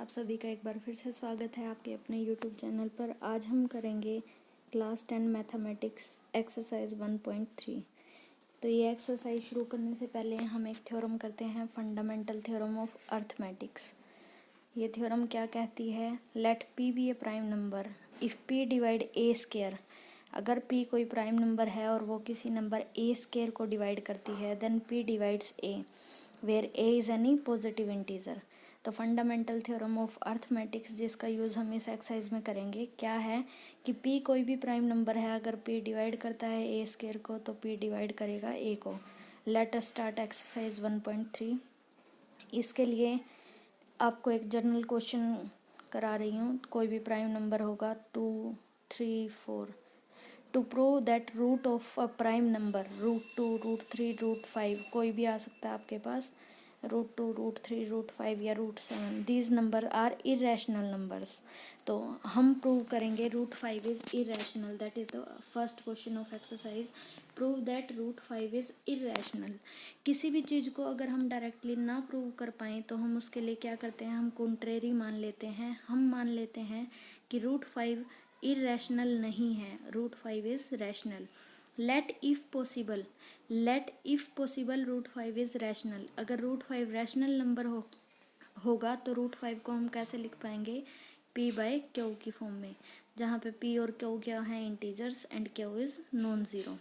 आप सभी का एक बार फिर से स्वागत है आपके अपने YouTube चैनल पर। आज हम करेंगे क्लास 10 मैथमेटिक्स एक्सरसाइज 1.3। तो ये एक्सरसाइज शुरू करने से पहले हम एक थ्योरम करते हैं, फंडामेंटल थ्योरम ऑफ अर्थमेटिक्स। ये थ्योरम क्या कहती है? Let P be a prime number if P divide A square. अगर P कोई प्राइम नंबर है और वो किसी नंबर A स्क्वायर को डिवाइड करती है, then P divides A where A is any positive integer. तो फंडामेंटल थ्योरम ऑफ अर्थमेटिक्स जिसका यूज़ हम इस एक्सरसाइज में करेंगे क्या है कि P कोई भी प्राइम नंबर है, अगर P डिवाइड करता है A स्क्वायर को तो P डिवाइड करेगा A को। Let us start exercise 1.3। इसके लिए आपको एक जनरल क्वेश्चन करा रही हूँ। कोई भी प्राइम नंबर होगा 2, 3, 4। To prove that root of a prime number √2, √3, √5 कोई भी आ सकता है आपके पास, √2, √3, √5 या √7, these numbers are irrational numbers. तो हम प्रूव करेंगे √5 is irrational. That is the first question of exercise. Prove that √5 is irrational. किसी भी चीज़ को अगर हम डायरेक्टली ना प्रूव कर पाएँ तो हम उसके लिए क्या करते हैं, हम कॉन्ट्रेरी मान लेते हैं। हम मान लेते हैं कि √5 इरेशनल नहीं है, √5 is rational. Let if possible √5 is rational. अगर √5 रैशनल नंबर होगा तो √5 को हम कैसे लिख पाएंगे? P/Q की फॉर्म में, जहाँ पे P और Q क्या है, integers, and Q is non zero.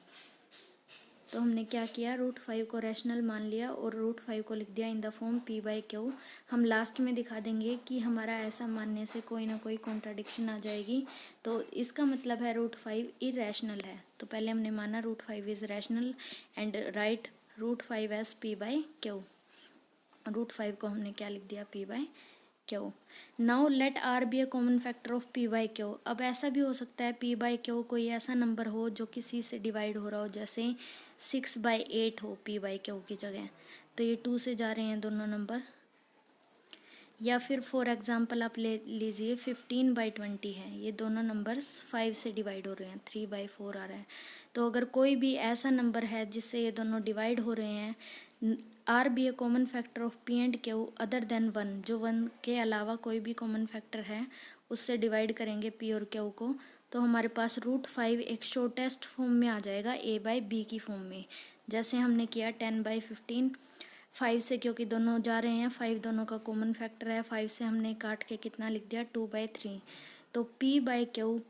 तो हमने क्या किया, √5 को रैशनल मान लिया और √5 को लिख दिया इन द फॉर्म P/Q। हम लास्ट में दिखा देंगे कि हमारा ऐसा मानने से कोई ना कोई कॉन्ट्राडिक्शन आ जाएगी, तो इसका मतलब है √5 इरेशनल है। तो पहले हमने माना √5 is rational and write √5 as P/Q। √5 को हमने क्या लिख दिया, P/Q। Now let R be a common factor of P/Q। अब ऐसा भी हो सकता है P/Q कोई ऐसा नंबर हो जो किसी से डिवाइड हो रहा हो, जैसे 6/8 हो P/Q की जगह, तो ये 2 से जा रहे हैं दोनों नंबर। या फिर फॉर एग्जांपल आप ले लीजिए 15/20 है, ये दोनों नंबर्स 5 से डिवाइड हो रहे हैं, 3/4 आ रहा है। तो अगर कोई भी ऐसा नंबर है जिससे ये दोनों डिवाइड हो रहे हैं, R be a common factor of P and Q other than 1, जो 1 के अलावा कोई भी कॉमन फैक्टर है उससे डिवाइड करेंगे P और Q को, तो हमारे पास √5 एक शॉर्टेस्ट फॉर्म में आ जाएगा, A/B की फॉर्म में। जैसे हमने किया 10/15, 5 से, क्योंकि दोनों जा रहे हैं, 5 दोनों का कॉमन फैक्टर है, 5 से हमने काट के कितना लिख दिया, 2/3। तो P/Q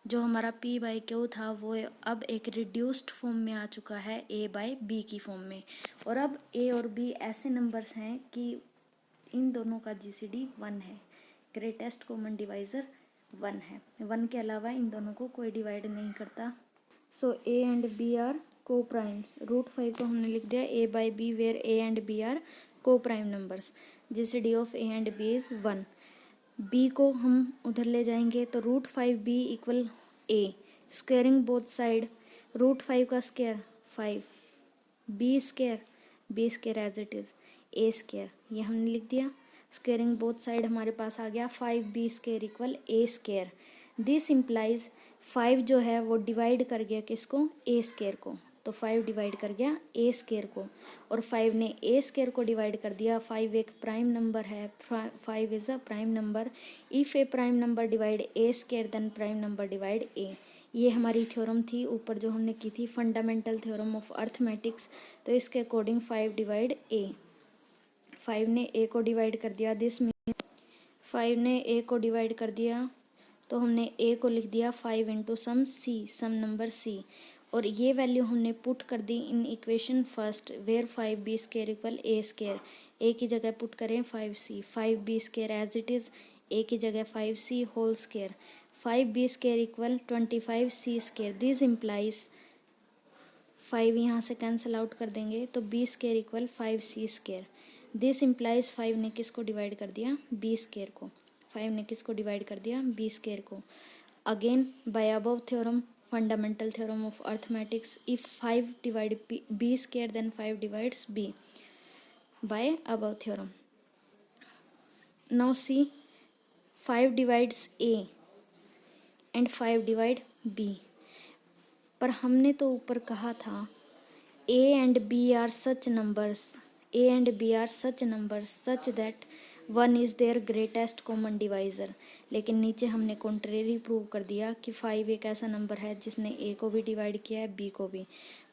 जो हमारा P/Q था वो अब एक रिड्यूस्ड फॉर्म में आ चुका है, A/B की फॉर्म में। और अब A और B ऐसे नंबर्स हैं कि इन दोनों का GCD 1 है, ग्रेटेस्ट कॉमन डिवाइज़र 1 है। 1 के अलावा इन दोनों को कोई डिवाइड नहीं करता। So A and B are co primes. √5 को हमने लिख दिया A/B where A and B are co prime numbers. GCD of A and B is 1। B को हम उधर ले जाएंगे तो √5B equal A, squaring both side, √5 का square 5, B square as it is, A square, ये हमने लिख दिया। स्क्वेयरिंग बोथ साइड हमारे पास आ गया 5B square equal A square. This implies 5 जो है वो डिवाइड कर गया किसको, A स्क्वायर को, तो 5 डिवाइड कर गया A स्क्वायर को, और 5 ने A स्क्वायर को डिवाइड कर दिया। 5 एक प्राइम नंबर है, 5 is a prime number. If a prime number divide A square then prime number divide A। ये हमारी थ्योरम थी ऊपर जो हमने की थी, फंडामेंटल थ्योरम ऑफ अर्थमेटिक्स। तो इसके अकॉर्डिंग 5 डिवाइड A, 5 ने A को डिवाइड कर दिया, दिस मीन 5 ने A को डिवाइड कर दिया, तो हमने A को लिख दिया 5 इंटू सम नंबर C, और ये वैल्यू हमने पुट कर दी in equation first where 5B square equal A square. A की जगह पुट करें 5C, 5B square as it is, A की जगह 5C whole square, 5B square equal 25C square. This implies 5 यहाँ से कैंसिल आउट कर देंगे तो B square equal 5C square. This implies 5 ने किसको डिवाइड कर दिया, B स्क्वायर को, 5 ने किसको डिवाइड कर दिया, B स्क्वायर को। Again by above theorem, fundamental theorem of arithmetics, if 5 divide B square then 5 divides B by above theorem. Now see 5 divides A and 5 divide B, पर हमने तो ऊपर कहा था A and B are such numbers, A and B are such numbers such that 1 is their greatest common divisor. लेकिन नीचे हमने contrary prove कर दिया कि 5 एक ऐसा नंबर है जिसने ए को भी डिवाइड किया है बी को भी,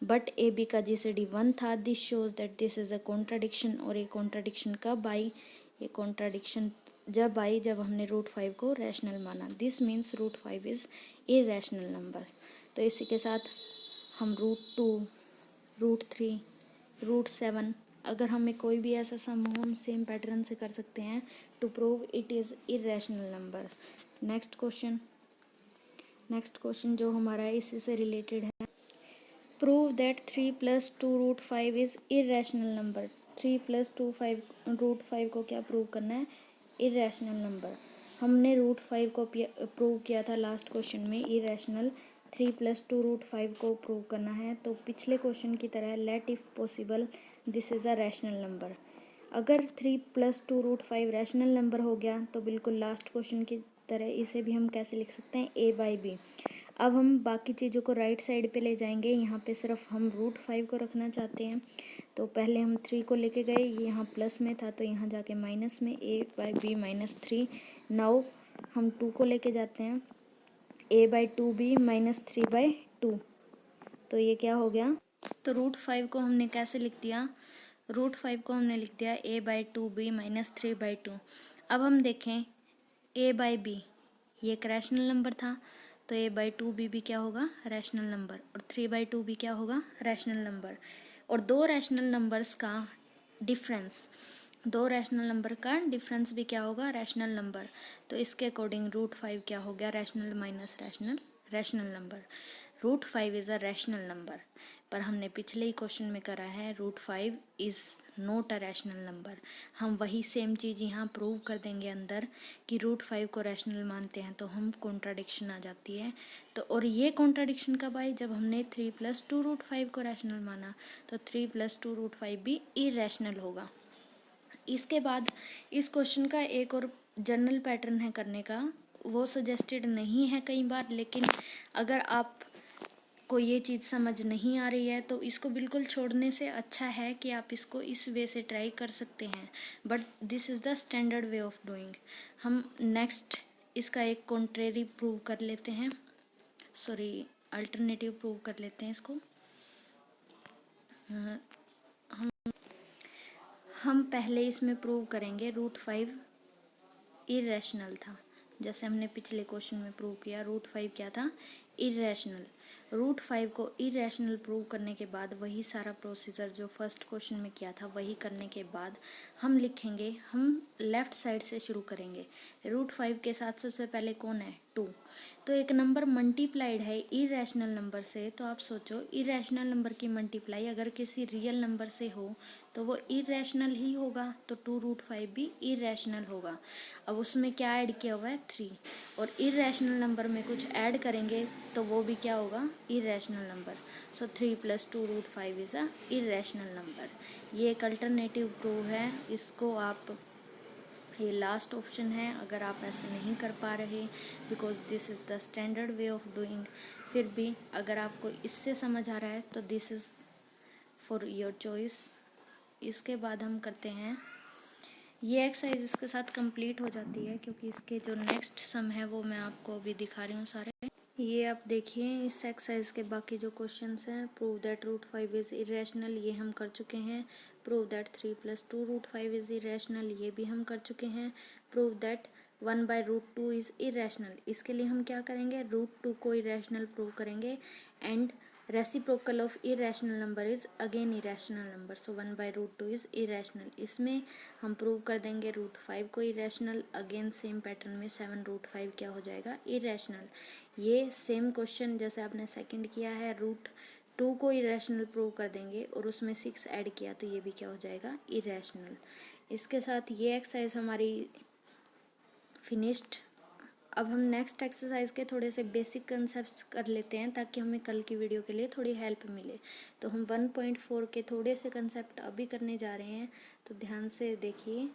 बट ए बी का जीसीडी 1 था। This shows that this is a contradiction. और ये कॉन्ट्राडिक्शन कब आई? ये कॉन्ट्राडिक्शन जब आई जब हमने √5 को रैशनल माना। This means √5 is irrational number. तो इसी के साथ हम √2, √3, √7, अगर हमें कोई भी ऐसा सम हो हम सेम पैटर्न से कर सकते हैं to prove it is irrational number. Next question जो हमारा है इसी से रिलेटेड है। Prove that 3 + 2 √5 is irrational number. 3 + 2 5 √5 को क्या प्रूव करना है? Irrational number. हमने √5 को प्रूव किया था लास्ट क्वेश्चन में इरेशनल। 3 + 2 √5 को प्रूव करना है। तो पिछले क्वेश्चन की तरह let if possible this is a rational number. अगर 3 + 2 √5 रैशनल नंबर हो गया तो बिल्कुल लास्ट क्वेश्चन की तरह इसे भी हम कैसे लिख सकते हैं? a/b। अब हम बाकी चीज़ों को राइट साइड पे ले जाएंगे। यहाँ पे सिर्फ हम √5 को रखना चाहते हैं। तो पहले हम 3 को लेके गए, ये यहाँ प्लस में था तो यहाँ जाके माइनस में, a/b -3। नाउ हम 2 को लेके जाते हैं, a/2b -3/2। तो ये क्या हो गया? तो √5 को हमने कैसे लिख दिया? √5 को हमने लिख दिया a/2b -3/2। अब हम देखें a/b ये एक रैशनल नंबर था, तो a/2b भी क्या होगा? Rational number. और 3/2 भी क्या होगा? Rational number. और दो रैशनल नंबर्स का डिफरेंस भी क्या होगा? Rational number. तो इसके अकॉर्डिंग √5 क्या हो गया? Rational minus rational number. √5 is a rational number. पर हमने पिछले ही क्वेश्चन में करा है √5 is not a rational number. हम वही सेम चीज़ यहाँ प्रूव कर देंगे अंदर कि √5 को रैशनल मानते हैं तो हम कॉन्ट्राडिक्शन आ जाती है। तो और ये कॉन्ट्राडिक्शन कब आई? जब हमने 3 + 2 √5 को रैशनल माना। तो 3 + 2 √5 भी इरेशनल होगा। इसके बाद इस क्वेश्चन का एक और जनरल पैटर्न है करने का, वो सजेस्टेड नहीं है कई बार, लेकिन अगर आप को ये चीज़ समझ नहीं आ रही है तो इसको बिल्कुल छोड़ने से अच्छा है कि आप इसको इस वे से ट्राई कर सकते हैं, but this is the standard way of doing. हम नेक्स्ट इसका एक कॉन्ट्रेरी प्रूव कर लेते हैं, अल्टरनेटिव प्रूव कर लेते हैं इसको। हम पहले इसमें प्रूव करेंगे √5 इरेशनल था, जैसे हमने पिछले क्वेश्चन में प्रूव किया √5 क्या था? इरेशनल। √5 को इरेशनल प्रूव करने के बाद वही सारा प्रोसीजर जो फर्स्ट क्वेश्चन में किया था वही करने के बाद हम लिखेंगे, हम लेफ़्ट साइड से शुरू करेंगे। √5 के साथ सबसे पहले कौन है? 2। तो एक नंबर मल्टीप्लाइड है इरेशनल नंबर से, तो आप सोचो इरेशनल नंबर की मल्टीप्लाई अगर किसी रियल नंबर से हो तो वो इरेशनल ही होगा, तो 2√5 भी इरेशनल होगा। अब उसमें क्या ऐड किया हुआ है? 3। और इरेशनल नंबर में कुछ ऐड करेंगे तो वो भी क्या होगा? Irrational number. So 3 + 2 √5 is a irrational number. ये एक अल्टरनेटिव प्रूव है। इसको आप, ये लास्ट ऑप्शन है अगर आप ऐसे नहीं कर पा रहे, because this is the standard way of doing. फिर भी अगर आपको इससे समझ आ रहा है तो this is for your choice. इसके बाद हम करते हैं ये एक्सरसाइज, इसके साथ कंप्लीट हो जाती है क्योंकि इसके जो नेक्स्ट सम है वो मैं आपको अभी दिखा रही हूँ सारे। ये आप देखिए इस एक्सरसाइज के बाकी जो क्वेश्चंस हैं, प्रूव दैट √5 इज़ इरेशनल ये हम कर चुके हैं। प्रूव दैट 3 + 2 √5 इज़ इरेशनल ये भी हम कर चुके हैं। प्रूव दैट 1/√2 इज़ इरेशनल, इसके लिए हम क्या करेंगे? √2 को इरेशनल प्रूव करेंगे। And reciprocal of irrational number is again irrational number, so 1/√2 is irrational. इसमें हम प्रूव कर देंगे √5 को इरेशनल। अगेन सेम पैटर्न में 7√5 क्या हो जाएगा? इरेशनल। ये सेम क्वेश्चन जैसे आपने सेकंड किया है, √2 को इरेशनल प्रूव कर देंगे और उसमें 6 ऐड किया तो ये भी क्या हो जाएगा? इरेशनल। इसके साथ ये एक्सरसाइज हमारी फिनिश्ड। अब हम नेक्स्ट एक्सरसाइज के थोड़े से बेसिक कंसेप्ट्स कर लेते हैं ताकि हमें कल की वीडियो के लिए थोड़ी हेल्प मिले। तो हम 1.4 के थोड़े से कंसेप्ट अभी करने जा रहे हैं, तो ध्यान से देखिए।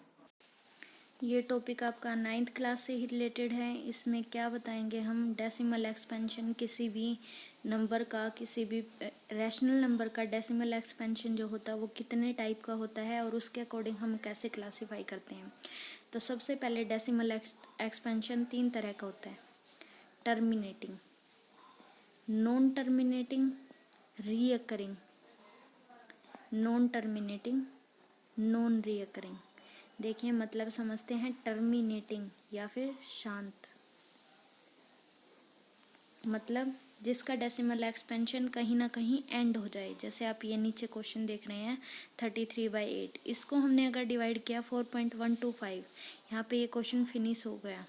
ये टॉपिक आपका 9th क्लास से ही रिलेटेड है। इसमें क्या बताएंगे हम? डेसिमल एक्सपेंशन, किसी भी नंबर का, किसी भी रैशनल नंबर का डेसिमल एक्सपेंशन जो होता है वो कितने टाइप का होता है और उसके अकॉर्डिंग हम कैसे क्लासीफाई करते हैं। तो सबसे पहले डेसिमल एक्सपेंशन 3 तरह का होता है, terminating, non terminating, recurring, non terminating, non recurring. देखिए मतलब समझते हैं, टर्मिनेटिंग या फिर शांत, मतलब जिसका डेसिमल एक्सपेंशन कहीं ना कहीं एंड हो जाए। जैसे आप ये नीचे क्वेश्चन देख रहे हैं 33/8, इसको हमने अगर डिवाइड किया 4.125, यहाँ पे ये क्वेश्चन फिनिश हो गया।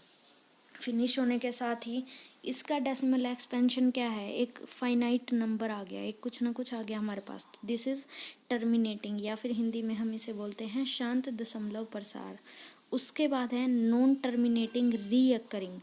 फिनिश होने के साथ ही इसका डेसिमल एक्सपेंशन क्या है, एक फाइनाइट नंबर आ गया, एक कुछ ना कुछ आ गया हमारे पास। दिस इज टर्मिनेटिंग, या फिर हिंदी में हम इसे बोलते हैं शांत दशमलव प्रसार। उसके बाद है non terminating recurring.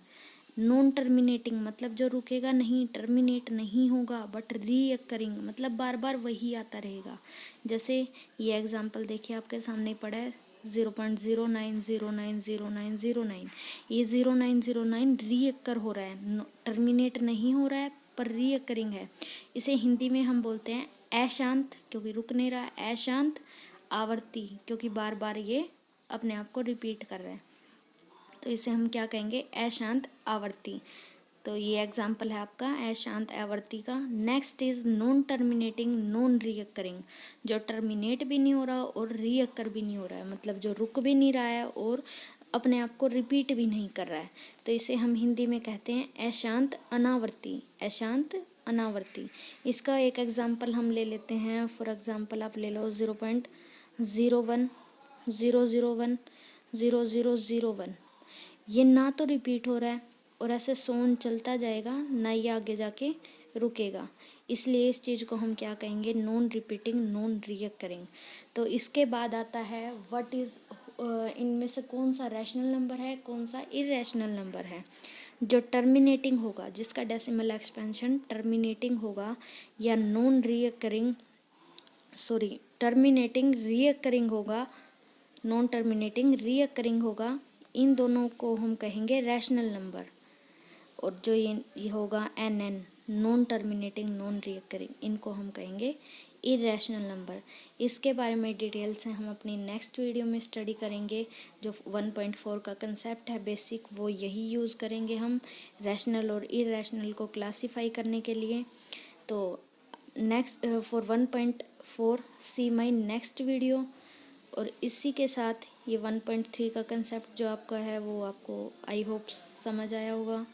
Non terminating मतलब जो रुकेगा नहीं, टर्मिनेट नहीं होगा, बट रीअकरिंग मतलब बार बार वही आता रहेगा। जैसे ये एग्जांपल देखिए आपके सामने पड़ा है 0.09090909, ये 0909 रीअकर हो रहा है, टर्मिनेट नहीं हो रहा है पर रीअकरिंग है। इसे हिंदी में हम बोलते हैं अशांत, क्योंकि रुक नहीं रहा है, अशांत आवर्ती, क्योंकि बार बार ये अपने आप को रिपीट कर रहा है, तो इसे हम क्या कहेंगे, अशांत आवर्ती। तो ये एग्जाम्पल है आपका अशांत आवर्ती का। Next is non terminating non recurring, जो टर्मिनेट भी नहीं हो रहा और रीअकर भी नहीं हो रहा है, मतलब जो रुक भी नहीं रहा है और अपने आप को रिपीट भी नहीं कर रहा है, तो इसे हम हिंदी में कहते हैं अशांत अनावर्ती, अशांत अनावर्ती। इसका एक एग्जाम्पल हम ले लेते हैं, फॉर एग्जाम्पल आप ले लो 0.0100100001, ये ना तो रिपीट हो रहा है और ऐसे सोन चलता जाएगा, ना ये आगे जाके रुकेगा, इसलिए इस चीज़ को हम क्या कहेंगे, नॉन रिपीटिंग नॉन रीअकरिंग। तो इसके बाद आता है व्हाट इज़, इनमें से कौन सा रैशनल नंबर है, कौन सा इरेशनल नंबर है। जो टर्मिनेटिंग होगा, जिसका डेसिमल एक्सपेंशन टर्मिनेटिंग होगा या non recurring, sorry terminating recurring होगा, नॉन टर्मिनेटिंग रीअकरिंग होगा, इन दोनों को हम कहेंगे रैशनल नंबर। और जो ये होगा NN, non terminating non recurring, इनको हम कहेंगे इरेशनल नंबर। इसके बारे में डिटेल से हम अपनी नेक्स्ट वीडियो में स्टडी करेंगे। जो 1.4 का कंसेप्ट है बेसिक, वो यही यूज़ करेंगे हम रैशनल और इरेशनल को क्लासीफाई करने के लिए। तो next for 1.4 see my next video. और इसी के साथ ये 1.3 का कंसेप्ट जो आपका है वो आपको आई होप समझ आया होगा।